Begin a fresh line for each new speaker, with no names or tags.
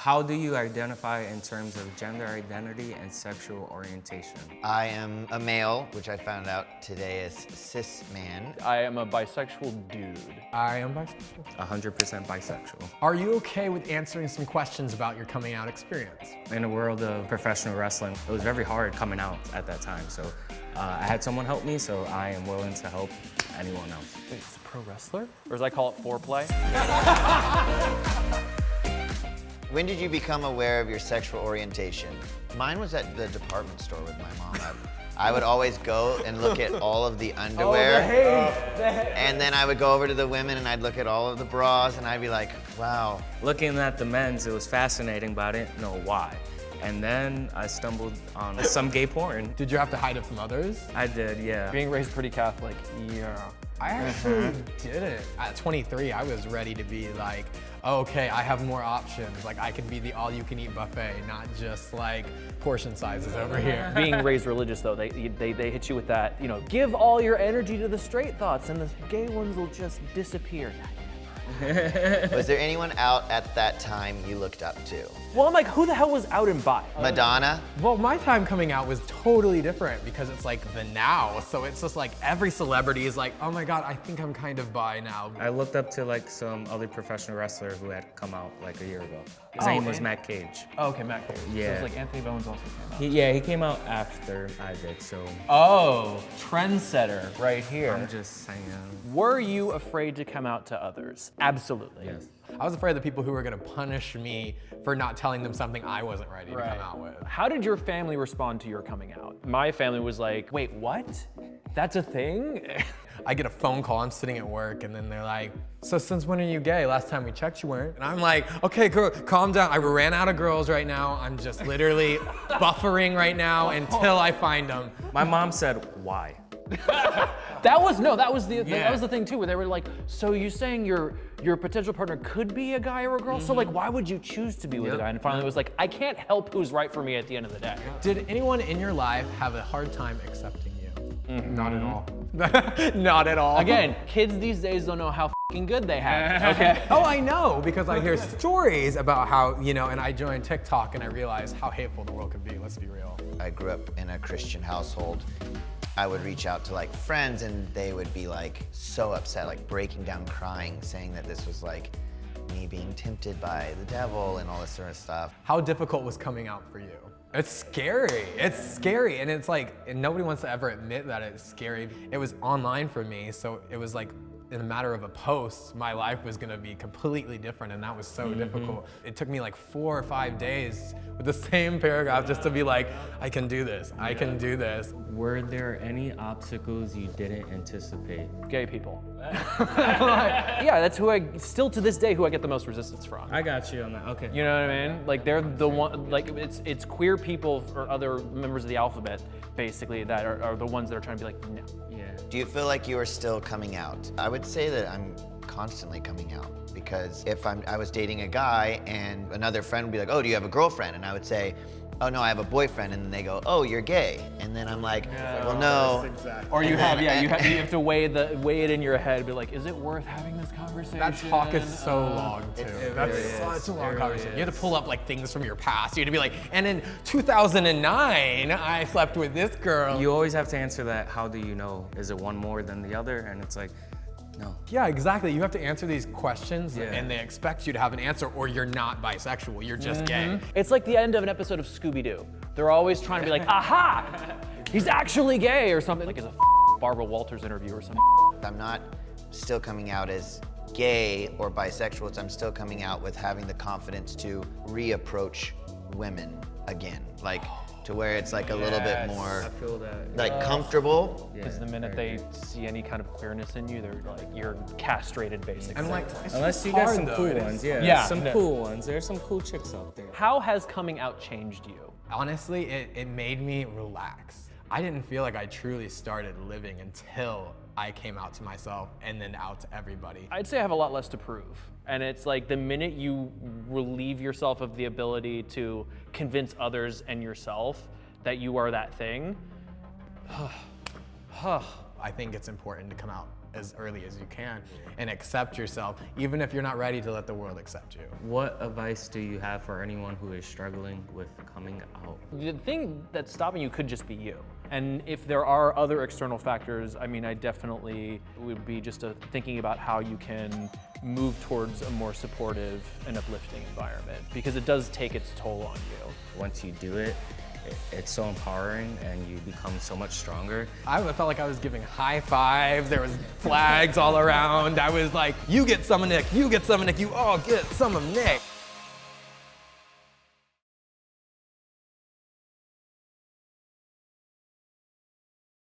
How do you identify in terms of gender identity and sexual orientation?
I am a male, which I found out today is cis man.
I am a bisexual dude.
I am bisexual.
100% bisexual.
Are you okay with answering some questions about your coming out experience?
In the world of professional wrestling, it was very hard coming out at that time. So I had someone help me, so I am willing to help anyone else.
Wait, it's a pro wrestler? Or as I call it, foreplay?
When did you become aware of your sexual orientation? Mine was at the department store with my mom. I would always go and look at all of the underwear. And then I would go over to the women and I'd look at all of the bras and I'd be like, wow.
Looking at the men's, it was fascinating, but I didn't know why. And then I stumbled on some gay porn.
Did you have to hide it from others?
I did, yeah.
Being raised pretty Catholic, yeah.
I actually didn't. At 23, I was ready to be like, oh, okay, I have more options. Like, I can be the all-you-can-eat buffet, not just like portion sizes over here.
Being raised religious though, they hit you with that, you know, give all your energy to the straight thoughts and the gay ones will just disappear.
Was there anyone out at that time you looked up to?
Well, I'm like, who the hell was out and bi?
Madonna?
Well, my time coming out was totally different because it's like the now. So it's just like every celebrity is like, oh my God, I think I'm kind of bi now.
I looked up to like some other professional wrestler who had come out like a year ago. His name was Matt Cage.
Oh, okay, Matt Cage.
Yeah.
So it's like Anthony Bowens also came out.
He came out after I did, so
Oh, trendsetter right here.
I'm just saying.
Were you afraid to come out to others? Absolutely.
Yes.
I was afraid of the people who were gonna punish me for not telling them something I wasn't ready to come out with.
How did your family respond to your coming out? My family was like, wait, what? That's a thing?
I get a phone call, I'm sitting at work, and then they're like, so since when are you gay? Last time we checked you weren't. And I'm like, okay, girl, calm down. I ran out of girls right now. I'm just literally buffering right now until I find them.
My mom said, why?
That was the thing too, where they were like, so you're saying your potential partner could be a guy or a girl? So like, why would you choose to be with a guy? And finally it was like, I can't help who's right for me at the end of the day.
Did anyone in your life have a hard time accepting you? Not at all. Not at all.
Again, kids these days don't know how fucking good they have, okay?
Oh, I know, because I hear stories about how, you know, and I joined TikTok and I realized how hateful the world could be, let's be real.
I grew up in a Christian household. I would reach out to like friends and they would be like so upset, like breaking down crying, saying that this was like me being tempted by the devil and all this sort of stuff.
How difficult was coming out for you? It's scary. It's scary. And it's like, and nobody wants to ever admit that it's scary. It was online for me, so it was like, in a matter of a post, my life was gonna be completely different, and that was so difficult. It took me like 4 or 5 days with the same paragraph just to be like, I can do this, I can do this.
Were there any obstacles you didn't anticipate?
Gay people. Yeah, that's who still to this day, who I get the most resistance from.
I got you on that, okay.
You know what I mean? Like they're the one, like it's queer people or other members of the alphabet, basically, that are the ones that are trying to be like, no.
Yeah.
Do you feel like you are still coming out? I would say that I'm constantly coming out, because if I was dating a guy and another friend would be like, oh, do you have a girlfriend? And I would say, oh no, I have a boyfriend. And then they go, oh, you're gay. And then I'm like, well, no.
Or you have, you have to weigh it in your head, be like, is it worth having this conversation?
That talk is so long too. That's such a long conversation. You have to pull up like things from your past. You have to be like, and in 2009, I slept with this girl.
You always have to answer that, how do you know? Is it one more than the other? And it's like, no.
Yeah, exactly. You have to answer these questions
Yeah.
and they expect you to have an answer, or you're not bisexual, you're just gay.
It's like the end of an episode of Scooby-Doo. They're always trying to be like, aha, he's actually gay or something. Like it's a Barbara Walters interview or something.
I'm not still coming out as gay or bisexual. It's I'm still coming out with having the confidence to reapproach women again. Like, to where it's like a little bit more
I feel that.
like comfortable.
Yeah,
Because the minute
very
they see any kind of queerness in you, they're like, you're castrated basically.
I'm like,
Unless you got
hard,
some
though.
cool
It is.
ones, yeah.
Yeah.
Some
No.
cool ones. There's some cool chicks out there.
How has coming out changed you?
honestly, it made me relax. I didn't feel like I truly started living until I came out to myself and then out to everybody.
I'd say I have a lot less to prove. And it's like the minute you relieve yourself of the ability to convince others and yourself that you are that thing,
I think it's important to come out as early as you can and accept yourself, even if you're not ready to let the world accept you.
What advice do you have for anyone who is struggling with coming out?
The thing that's stopping you could just be you. And if there are other external factors, I mean, I definitely would be just thinking about how you can move towards a more supportive and uplifting environment, because it does take its toll on you.
Once you do it, it's so empowering and you become so much stronger.
I felt like I was giving high fives, there was flags all around. I was like, you get some of Nick, you get some of Nick, you all get some of Nick.